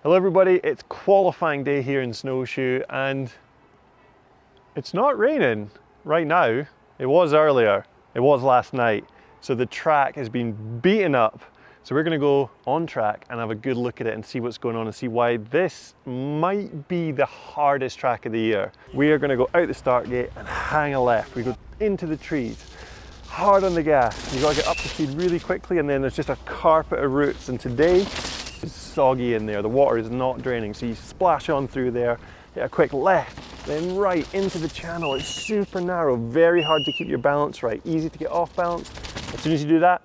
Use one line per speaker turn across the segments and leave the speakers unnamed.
Hello everybody, it's qualifying day here in Snowshoe and it's not raining right now. It was earlier, it was last night. So the track has been beaten up. So we're gonna go on track and have a good look at it and see what's going on and see why this might be the hardest track of the year. We are gonna go out the start gate and hang a left. We go into the trees, hard on the gas. You gotta get up to speed really quickly and then there's just a carpet of roots. And today, it's soggy in there, the water is not draining, so you splash on through there, hit a quick left, then right into the channel. It's super narrow, very hard to keep your balance right, easy to get off balance. As soon as you do that,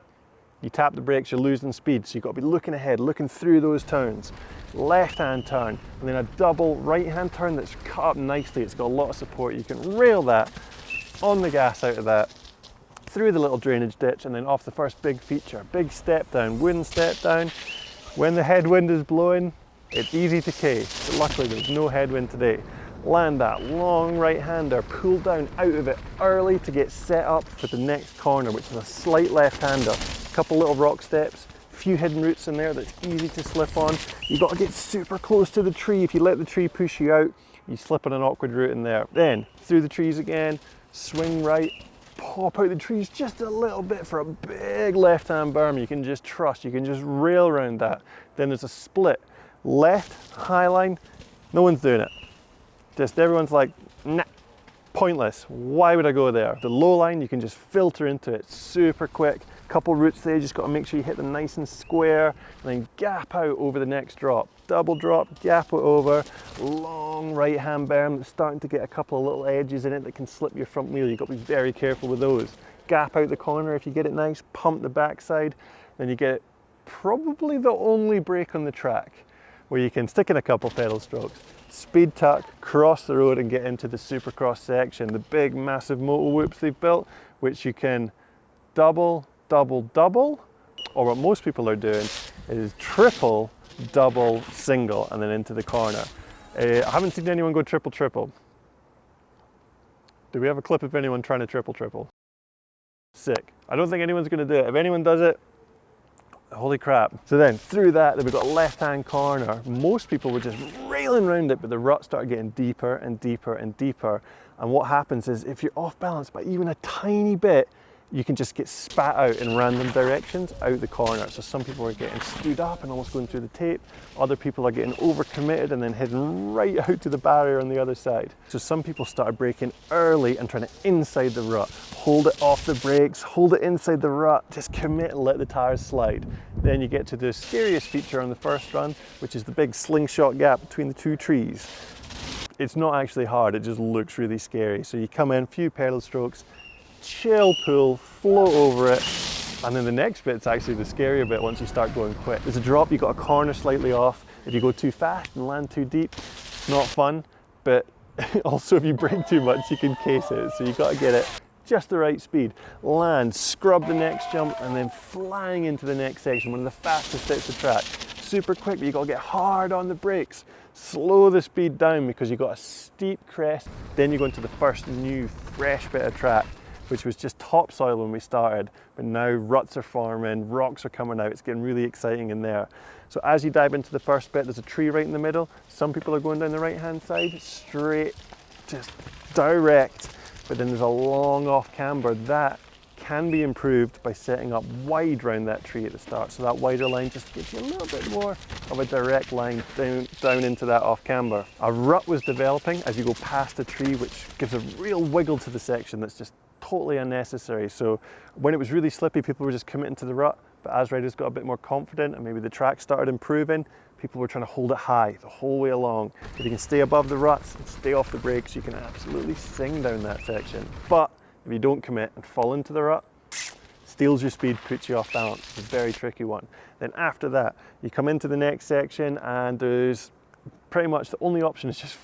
you tap the brakes, you're losing speed, so you've got to be looking ahead, looking through those turns. Left-hand turn, and then a double right-hand turn that's cut up nicely. It's got a lot of support. You can rail that on the gas out of that, through the little drainage ditch, and then off the first big feature. Big step down, wooden step down. When the headwind is blowing, it's easy to case, but luckily there's no headwind today. Land that long right-hander, pull down out of it early to get set up for the next corner, which is a slight left-hander. A couple little rock steps, a few hidden roots in there that's easy to slip on. You've got to get super close to the tree. If you let the tree push you out, you slip on an awkward route in there. Then, through the trees again, swing right, pop out the trees just a little bit for a big left-hand berm you can just trust. You can just rail around that. Then there's a split. Left, high line, no one's doing it. Just everyone's like, nah, pointless. Why would I go there? The low line, you can just filter into it super quick. Couple routes there, you just got to make sure you hit them nice and square, and then gap out over the next drop. Double drop, gap it over, long right-hand berm that's starting to get a couple of little edges in it that can slip your front wheel. You've got to be very careful with those. Gap out the corner if you get it nice, pump the backside, then you get probably the only break on the track where you can stick in a couple pedal strokes, speed tuck, cross the road and get into the supercross section, the big massive motor whoops they've built, which you can double, double, double, or what most people are doing is triple, double, single, and then into the corner. I haven't seen anyone go triple, triple. Do we have a clip of anyone trying to triple, triple? Sick. I don't think anyone's going to do it. If anyone does it, holy crap. So then through that, then we've got a left-hand corner. Most people were just railing around it, but the ruts started getting deeper and deeper and deeper. And what happens is if you're off balance by even a tiny bit, you can just get spat out in random directions out the corner. So some people are getting stood up and almost going through the tape. Other people are getting overcommitted and then heading right out to the barrier on the other side. So some people started braking early and trying to inside the rut. Hold it off the brakes, hold it inside the rut, just commit and let the tires slide. Then you get to the scariest feature on the first run, which is the big slingshot gap between the two trees. It's not actually hard, it just looks really scary. So you come in, few pedal strokes, chill pull, float over it, and then the next bit's actually the scarier bit once you start going quick. There's a drop, you've got a corner slightly off. If you go too fast and land too deep, it's not fun, but also if you brake too much, you can case it. So you've got to get it just the right speed. Land, scrub the next jump, and then flying into the next section, one of the fastest bits of track. Super quick, but you've got to get hard on the brakes. Slow the speed down because you've got a steep crest. Then you go into the first new, fresh bit of track, which was just topsoil when we started, but now ruts are forming, rocks are coming out, it's getting really exciting in there. So as you dive into the first bit, there's a tree right in the middle. Some people are going down the right-hand side, straight, just direct, but then there's a long off camber. That can be improved by setting up wide around that tree at the start. So that wider line just gives you a little bit more of a direct line down into that off camber. A rut was developing as you go past the tree, which gives a real wiggle to the section that's just totally unnecessary. So when it was really slippy, people were just committing to the rut, but as riders got a bit more confident and maybe the track started improving, people were trying to hold it high the whole way along. If you can stay above the ruts and stay off the brakes, you can absolutely sing down that section. But if you don't commit and fall into the rut, steals your speed, puts you off balance. It's a very tricky one. Then after that, you come into the next section and there's pretty much the only option is just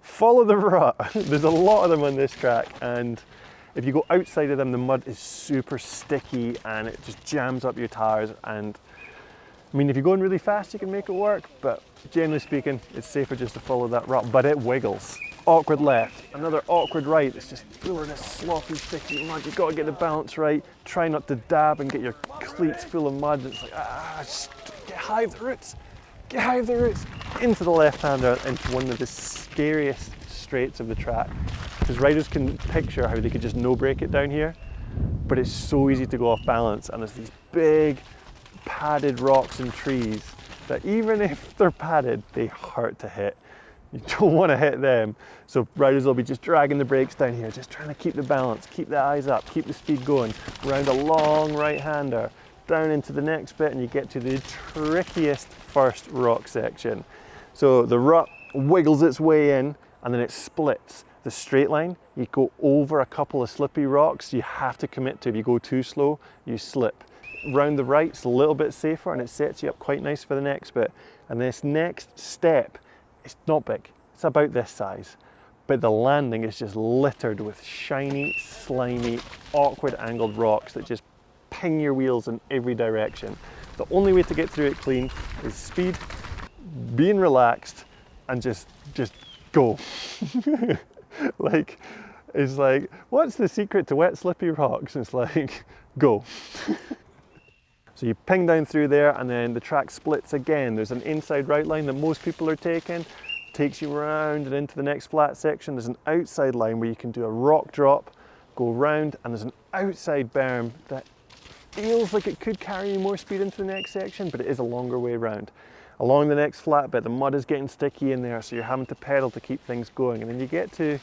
follow the rut. There's a lot of them on this track, and if you go outside of them, the mud is super sticky and it just jams up your tires. And I mean, if you're going really fast, you can make it work, but generally speaking, it's safer just to follow that rut, but it wiggles. Awkward left, another awkward right. It's just full of this sloppy, sticky mud. You've got to get the balance right. Try not to dab and get your cleats full of mud. It's like, just get high of the roots. Get high of the roots. into the left-hander into one of the scariest straights of the track. Because riders can picture how they could just no brake it down here, but it's so easy to go off balance, and there's these big padded rocks and trees that even if they're padded, they hurt to hit. You don't want to hit them. So riders will be just dragging the brakes down here, just trying to keep the balance, keep the eyes up, keep the speed going, around a long right-hander, down into the next bit, and you get to the trickiest first rock section. So the rut wiggles its way in, and then it splits. The straight line, you go over a couple of slippy rocks you have to commit to. If you go too slow, you slip. Round the right, it's a little bit safer, and it sets you up quite nice for the next bit. And this next step, it's not big, it's about this size, but the landing is just littered with shiny, slimy, awkward angled rocks that just ping your wheels in every direction. The only way to get through it clean is speed, being relaxed, and just go. Like, it's like, what's the secret to wet slippy rocks? It's like, go. So you ping down through there, and then the track splits again. There's an inside right line that most people are taking, takes you around and into the next flat section. There's an outside line where you can do a rock drop, go round, and there's an outside berm that feels like it could carry you more speed into the next section, but it is a longer way round. Along the next flat bit, the mud is getting sticky in there, so you're having to pedal to keep things going. And then you get to,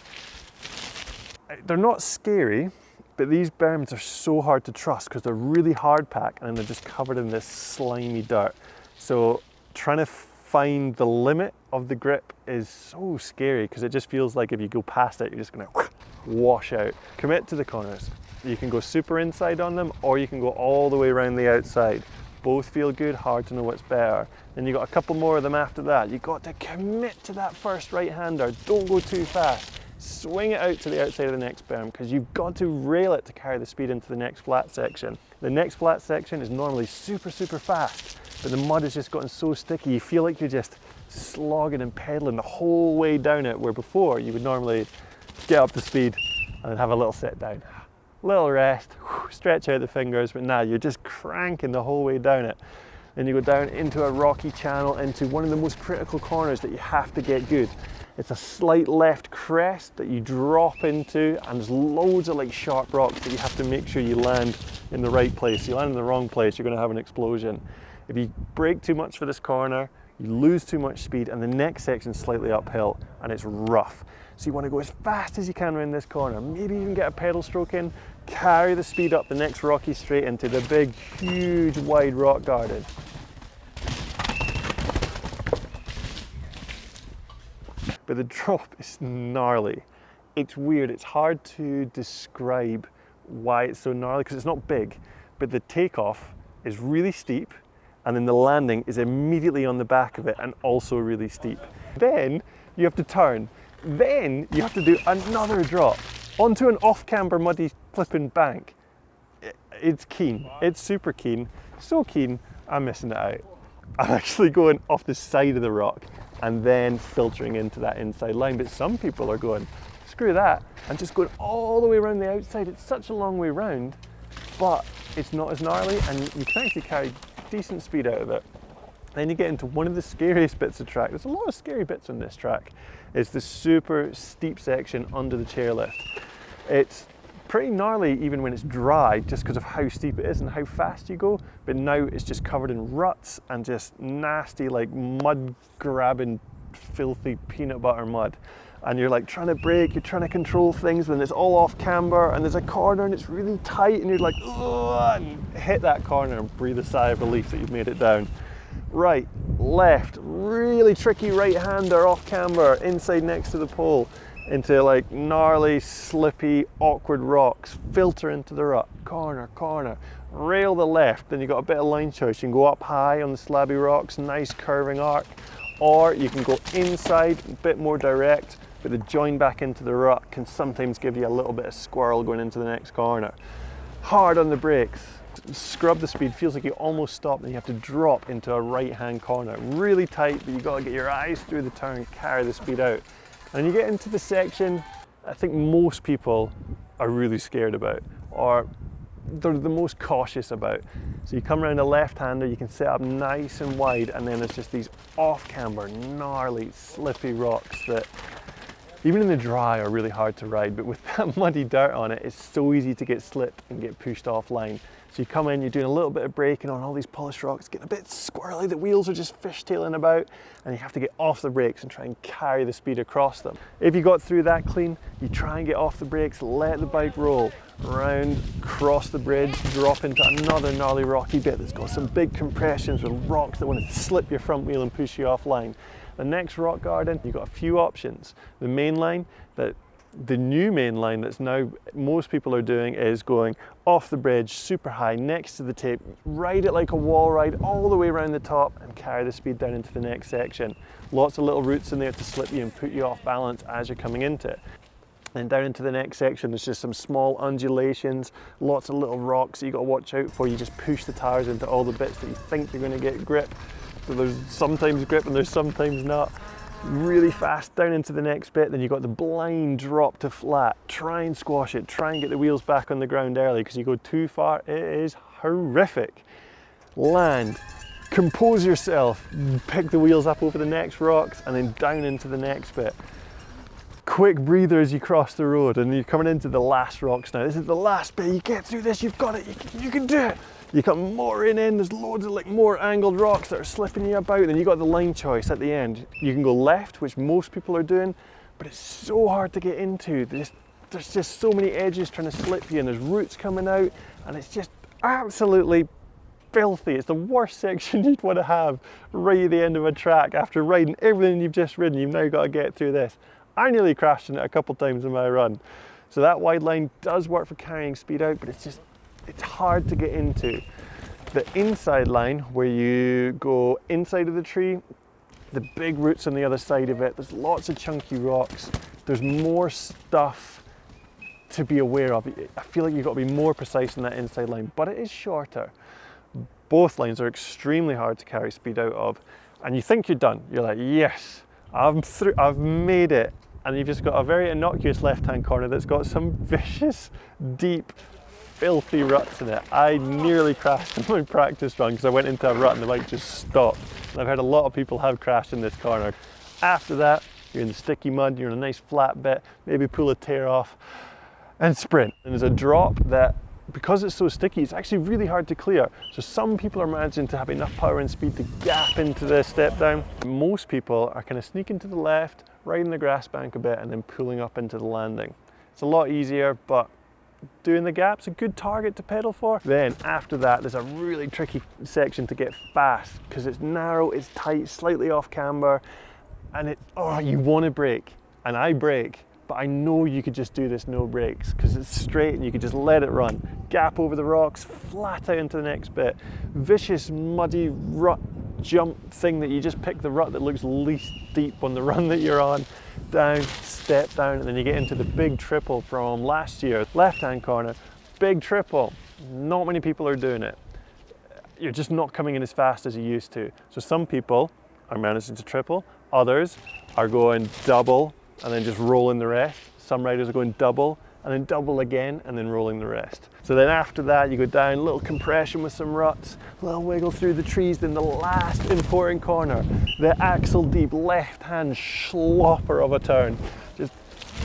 they're not scary, but these berms are so hard to trust because they're really hard packed and they're just covered in this slimy dirt. So trying to find the limit of the grip is so scary because it just feels like if you go past it, you're just gonna wash out. Commit to the corners. You can go super inside on them, or you can go all the way around the outside. Both feel good, hard to know what's better. Then you got a couple more of them after that. You got to commit to that first right-hander. Don't go too fast. Swing it out to the outside of the next berm because you've got to rail it to carry the speed into the next flat section. The next flat section is normally super, super fast, but the mud has just gotten so sticky, you feel like you're just slogging and pedaling the whole way down it, where before you would normally get up to speed and then have a little sit down. Little rest, stretch out the fingers, but now you're just cranking the whole way down it. Then you go down into a rocky channel, into one of the most critical corners that you have to get good. It's a slight left crest that you drop into, and there's loads of like sharp rocks that you have to make sure you land in the right place. You land in the wrong place, you're going to have an explosion. If you brake too much for this corner, you lose too much speed, and the next section's slightly uphill and it's rough. So you want to go as fast as you can around this corner, maybe even get a pedal stroke in, carry the speed up the next rocky straight into the big, huge, wide rock garden. But the drop is gnarly. It's weird, it's hard to describe why it's so gnarly because it's not big, but the takeoff is really steep, and then the landing is immediately on the back of it and also really steep. Then you have to turn. Then you have to do another drop onto an off-camber muddy flipping bank. It's keen, it's super keen, so keen I'm missing it out. I'm actually going off the side of the rock and then filtering into that inside line, but some people are going, screw that, and just going all the way around the outside. It's such a long way round, but it's not as gnarly and you can actually carry decent speed out of it. Then you get into one of the scariest bits of track. There's a lot of scary bits on this track. It's the super steep section under the chairlift. It's pretty gnarly even when it's dry, just because of how steep it is and how fast you go, but now it's just covered in ruts and just nasty like mud grabbing filthy peanut butter mud. And you're like trying to brake, you're trying to control things, and it's all off camber, and there's a corner and it's really tight, and you're like, ugh, and hit that corner and breathe a sigh of relief that you've made it down. Right, left, really tricky right-hander off camber, inside next to the pole, into like gnarly, slippy, awkward rocks, filter into the rut, corner, corner, rail the left, then you've got a bit of line choice. You can go up high on the slabby rocks, nice curving arc, or you can go inside, a bit more direct, but the join back into the rut can sometimes give you a little bit of squirrel going into the next corner. Hard on the brakes, scrub the speed, feels like you almost stop, then you have to drop into a right-hand corner. Really tight, but you've got to get your eyes through the turn, carry the speed out. And you get into the section I think most people are really scared about, or they're the most cautious about. So you come around a left-hander, you can set up nice and wide, and then there's just these off-camber, gnarly, slippy rocks that even in the dry are really hard to ride, but with that muddy dirt on it, it's so easy to get slipped and get pushed offline. So you come in, you're doing a little bit of braking on all these polished rocks, getting a bit squirrely, the wheels are just fishtailing about, and you have to get off the brakes and try and carry the speed across them. If you got through that clean, you try and get off the brakes, let the bike roll, round, cross the bridge, drop into another gnarly rocky bit that's got some big compressions with rocks that want to slip your front wheel and push you offline. The next rock garden, you've got a few options. The main line, the new main line that's now most people are doing is going off the bridge, super high, next to the tape, ride it like a wall ride all the way around the top and carry the speed down into the next section. Lots of little roots in there to slip you and put you off balance as you're coming into it. Then down into the next section, there's just some small undulations, lots of little rocks that you've got to watch out for. You just push the tires into all the bits that you think you're going to get grip. So there's sometimes grip and there's sometimes not. Really fast down into the next bit, then you've got the blind drop to flat. Try and squash it, try and get the wheels back on the ground early, because you go too far, it is horrific. Land, compose yourself, pick the wheels up over the next rocks and then down into the next bit. Quick breather as you cross the road, and you're coming into the last rocks now. This is the last bit, you get through this, you've got it, you can do it. You come more in, there's loads of like more angled rocks that are slipping you about, then you got the line choice at the end. You can go left, which most people are doing, but it's so hard to get into. There's just so many edges trying to slip you, and there's roots coming out, and it's just absolutely filthy. It's the worst section you'd want to have right at the end of a track after riding everything you've just ridden. You've now got to get through this. I nearly crashed in it a couple times in my run. So that wide line does work for carrying speed out, but it's hard to get into. The inside line, where you go inside of the tree, the big roots on the other side of it, there's lots of chunky rocks, there's more stuff to be aware of. I feel like you've got to be more precise in that inside line, but it is shorter. Both lines are extremely hard to carry speed out of, and you think you're done. You're like, yes, I've made it. And you've just got a very innocuous left-hand corner that's got some vicious, deep, filthy ruts in it. I nearly crashed in my practice run because I went into a rut and the bike just stopped. And I've heard a lot of people have crashed in this corner. After that, you're in the sticky mud, you're in a nice flat bit, maybe pull a tear off and sprint. And there's a drop that, because it's so sticky, it's actually really hard to clear. So some people are managing to have enough power and speed to gap into the step down. Most people are kind of sneaking to the left, riding the grass bank a bit and then pulling up into the landing. It's a lot easier, but doing the gap's a good target to pedal for. Then after that, there's a really tricky section to get fast because it's narrow, it's tight, slightly off camber, and you want to brake, and I brake, but I know you could just do this no brakes because it's straight and you could just let it run. Gap over the rocks, flat out into the next bit. Vicious, muddy rut jump thing that you just pick the rut that looks least deep on the run that you're on, down, step down, and then you get into the big triple from last year. Left-hand corner, big triple. Not many people are doing it. You're just not coming in as fast as you used to. So some people are managing to triple, others are going double and then just rolling the rest. Some riders are going double and then double again and then rolling the rest. So then after that you go down, a little compression with some ruts, a little wiggle through the trees, then the last important corner, the axle deep left-hand slopper of a turn. Just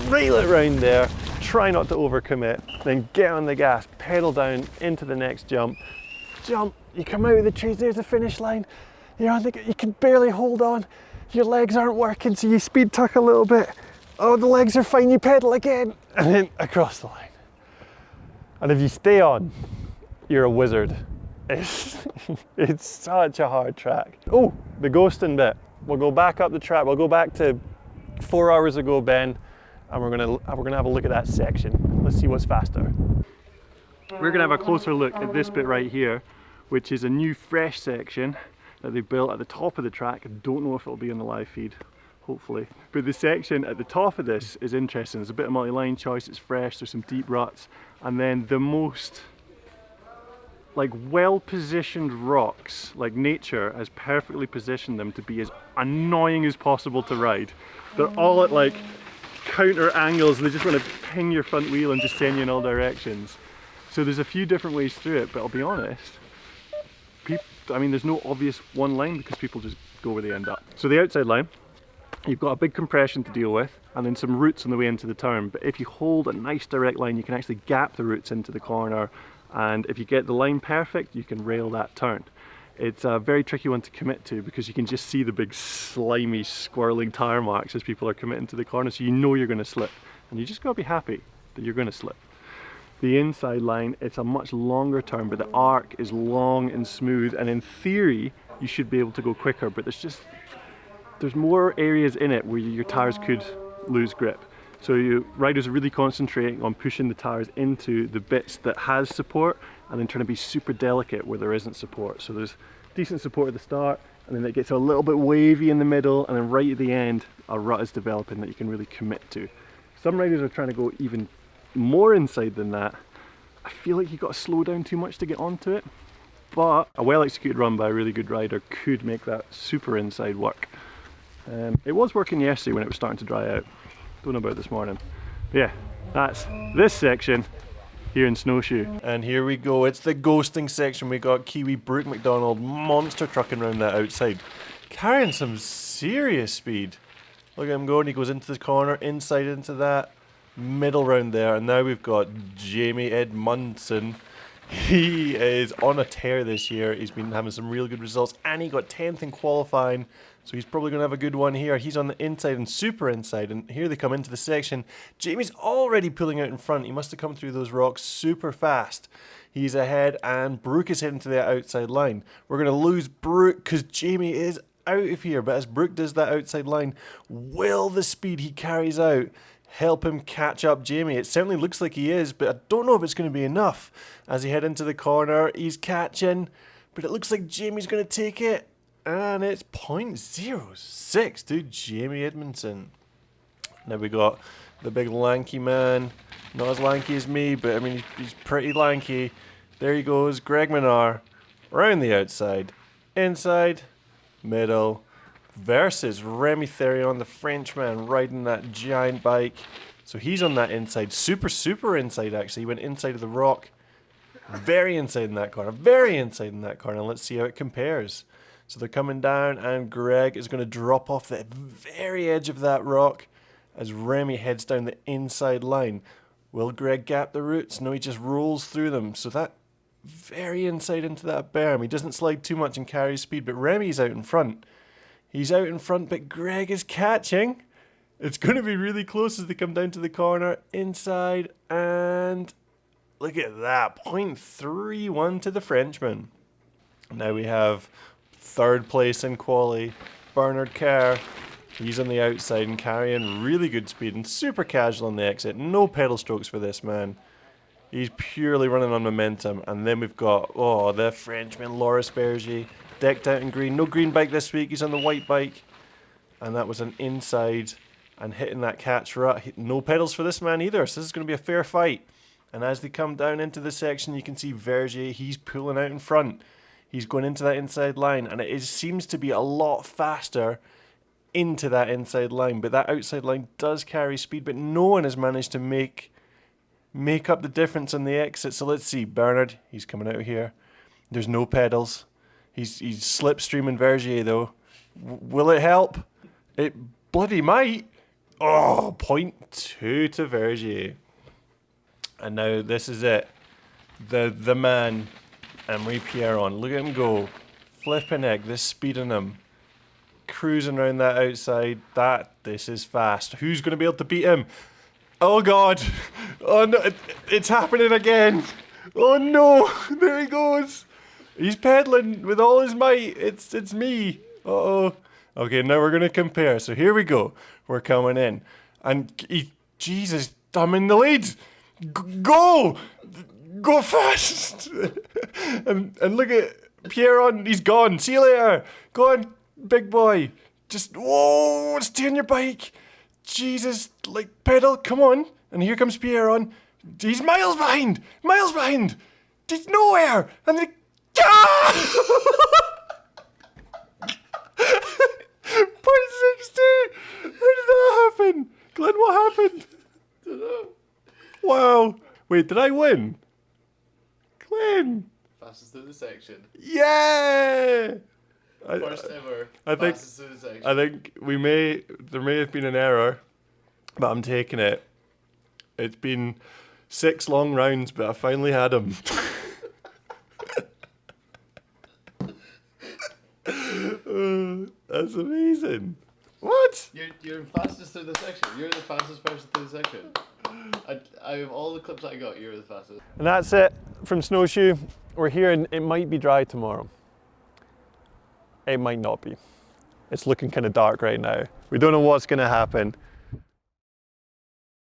reel it round there, try not to overcommit, then get on the gas, pedal down into the next jump, you come out of the trees, there's the finish line, you're on you can barely hold on, your legs aren't working, so you speed tuck a little bit. Oh, the legs are fine, you pedal again, and then across the line. And if you stay on, you're a wizard. It's such a hard track. Oh, the ghosting bit. We'll go back up the track, we'll go back to 4 hours ago, Ben, and we're gonna have a look at that section. Let's see what's faster. We're gonna have a closer look at this bit right here, which is a new fresh section that they built at the top of the track. I don't know if it'll be in the live feed. Hopefully. But the section at the top of this is interesting. There's a bit of multi-line choice, it's fresh, there's some deep ruts, and then the most like well-positioned rocks, like nature has perfectly positioned them to be as annoying as possible to ride. They're all at like counter angles and they just want to ping your front wheel and just send you in all directions. So there's a few different ways through it, but I'll be honest, I mean, there's no obvious one line because people just go where they end up. So the outside line, you've got a big compression to deal with and then some roots on the way into the turn. But if you hold a nice direct line, you can actually gap the roots into the corner. And if you get the line perfect, you can rail that turn. It's a very tricky one to commit to because you can just see the big slimy, squirreling tire marks as people are committing to the corner. So you know you're going to slip. And you just got to be happy that you're going to slip. The inside line, it's a much longer turn, but the arc is long and smooth. And in theory, you should be able to go quicker. But there's more areas in it where your tires could lose grip. So riders are really concentrating on pushing the tires into the bits that has support and then trying to be super delicate where there isn't support. So there's decent support at the start and then it gets a little bit wavy in the middle and then right at the end a rut is developing that you can really commit to. Some riders are trying to go even more inside than that. I feel like you've got to slow down too much to get onto it, but a well executed run by a really good rider could make that super inside work. It was working yesterday when it was starting to dry out. Don't know about this morning. But yeah, that's this section here in Snowshoe. And here we go, it's the ghosting section. We got Kiwi Brooke McDonald monster trucking around that outside, carrying some serious speed. Look at him going, he goes into the corner, inside into that middle round there, and now we've got Jamie Edmondson. He is on a tear this year. He's been having some real good results and he got 10th in qualifying, so he's probably going to have a good one here. He's on the inside and super inside, and here they come into the section. Jamie's already pulling out in front. He must have come through those rocks super fast. He's ahead and Brooke is heading to the outside line. We're going to lose Brooke because Jamie is out of here, but as Brooke does that outside line, will the speed he carries out help him catch up Jamie? It certainly looks like he is, but I don't know if it's going to be enough. As he head into the corner, he's catching, but it looks like Jamie's going to take it, and it's 0.06 to Jamie Edmondson. Now we got the big lanky man, not as lanky as me, but I mean he's pretty lanky. There he goes, Greg Minar, around the outside, inside, middle, versus Remy Therion, the Frenchman, riding that giant bike. So he's on that inside, super inside actually. He went inside of the rock, very inside in that corner, very inside in that corner. Let's see how it compares. So they're coming down and Greg is going to drop off the very edge of that rock as Remy heads down the inside line. Will Greg gap the roots? No, he just rolls through them. So that very inside into that berm. He doesn't slide too much and carries speed, but Remy's out in front. He's out in front, but Greg is catching. It's going to be really close as they come down to the corner, inside, and look at that, 0.31 to the Frenchman. Now we have third place in quali, Bernard Kerr. He's on the outside and carrying really good speed and super casual on the exit. No pedal strokes for this man. He's purely running on momentum. And then we've got, the Frenchman, Loris Berger, decked out in green. No green bike this week, he's on the white bike. And that was an inside and hitting that catch rut. No pedals for this man either, so this is going to be a fair fight. And as they come down into the section, you can see Vergier, he's pulling out in front. He's going into that inside line, and it seems to be a lot faster into that inside line. But that outside line does carry speed, but no one has managed to make up the difference on the exit. So let's see, Bernard, he's coming out here. There's no pedals. He's slipstreaming Vergier though. Will it help? It bloody might. 0.2 to Vergier. And now this is it. The man, Emery Pierron. Look at him go. Flipping egg, this speed on him. Cruising around that outside. This is fast. Who's going to be able to beat him? Oh God. Oh no, it's happening again. Oh no, there he goes. He's pedaling with all his might. It's me. Uh-oh. Okay, now we're going to compare. So here we go. We're coming in. And Jesus, I'm in the lead. Go fast. and look at Pierron. He's gone. See you later. Go on, big boy. Just, stay on your bike. Jesus, like pedal. Come on. And here comes Pierron. He's miles behind. He's nowhere. And then 0.60. How did that happen? Glenn, what happened? Wow. Wait, did I win?
fastest through the section.
Yeah!
First ever
I think,
fastest through the section.
I think there may have been an error, but I'm taking it. It's been 6 long rounds, but I finally had him. That's amazing. What?
You're fastest through the section. You're the fastest person through the section. Out of all the clips I got, you're the fastest.
And that's it from Snowshoe. We're here and it might be dry tomorrow. It might not be. It's looking kind of dark right now. We don't know what's going to happen.